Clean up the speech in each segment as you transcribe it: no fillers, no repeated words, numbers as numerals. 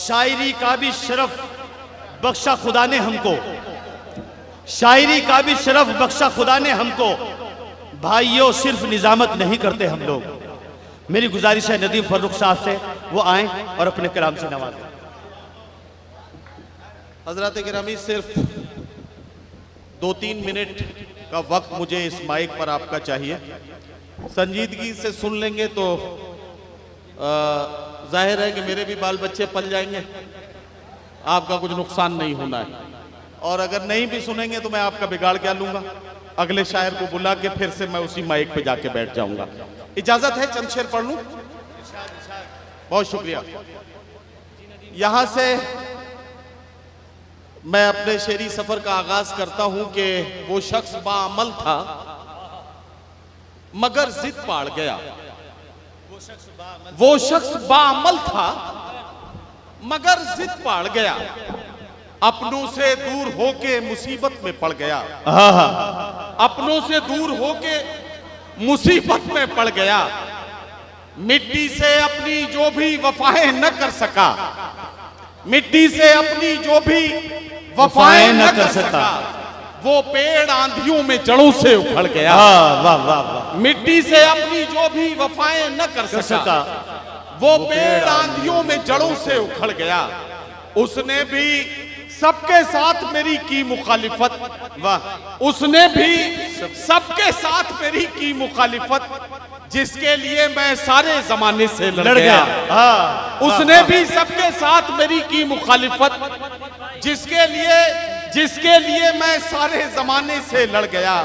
शायरी का भी शरफ बख्शा खुदा ने हमको, शायरी का भी शरफ बख्शा खुदा ने हमको। भाइयों सिर्फ निजामत नहीं करते हम लोग। मेरी गुजारिश है नदीम फर्रुख साहब से वो आए और अपने कलाम से नवाजें। हजरत गिरामी, सिर्फ 2-3 मिनट का वक्त मुझे इस माइक पर आपका चाहिए। संजीदगी से सुन लेंगे तो जाहिर है कि मेरे भी बाल बच्चे पल जाएंगे, आपका कुछ नुकसान नहीं होना है। और अगर नहीं भी सुनेंगे तो मैं आपका बिगाड़ क्या लूंगा, अगले शायर को बुला के फिर से मैं उसी माइक पे जाके बैठ जाऊंगा। इजाजत है चंद शेर पढ़ लूं? बहुत शुक्रिया। यहां से मैं अपने शेरी सफर का आगाज करता हूं कि वो शख्स बाअमल था मगर जिद पाड़ गया। वो शख्स बाअमल था मगर जिद पाड़ गया, अपनों से दूर होके मुसीबत में पड़ गया। अपनों से दूर होके मुसीबत में पड़ गया। मिट्टी से अपनी जो भी वफाएं न कर सका, मिट्टी से अपनी जो भी वफाएं न कर सका, वो पेड़ आंधियों में जड़ों से उखड़ गया। वाह वाह वाह। मिट्टी से अपनी जो भी वफाएं न कर सका, वो पेड़ आंधियों में जड़ों से उखड़ गया। उसने भी सबके साथ मेरी की मुखालिफत, वाह। उसने भी सबके साथ मेरी की मुखालिफत, जिसके लिए मैं सारे जमाने से लड़ गया। उसने भी सबके साथ मेरी की मुखालिफत, जिसके लिए मैं सारे जमाने से लड़ गया,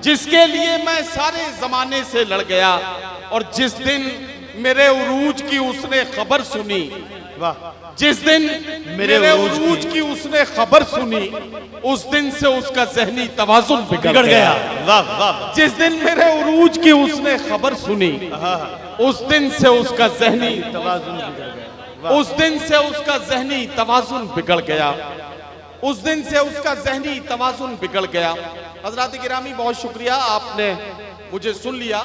जिसके लिए मैं सारे जमाने से लड़ गया। और जिस दिन मेरे उरूज की उसने खबर सुनी, वाह। जिस दिन मेरे उरूज की उसने खबर सुनी, उस दिन से उसका ज़हनी तवाज़ुन बिगड़ गया। वाह वाह। जिस दिन मेरे उरूज की उसने खबर सुनी, उस दिन से उसका ज़हनी तवाज़ुन बिगड़ गया। उस दिन से उसका ज़हनी तवाज़ुन बिगड़ गया। उस दिन से उसका ज़हनी तवाज़ुन बिगड़ गया। हज़रात गिरामी, बहुत शुक्रिया, आपने मुझे सुन लिया।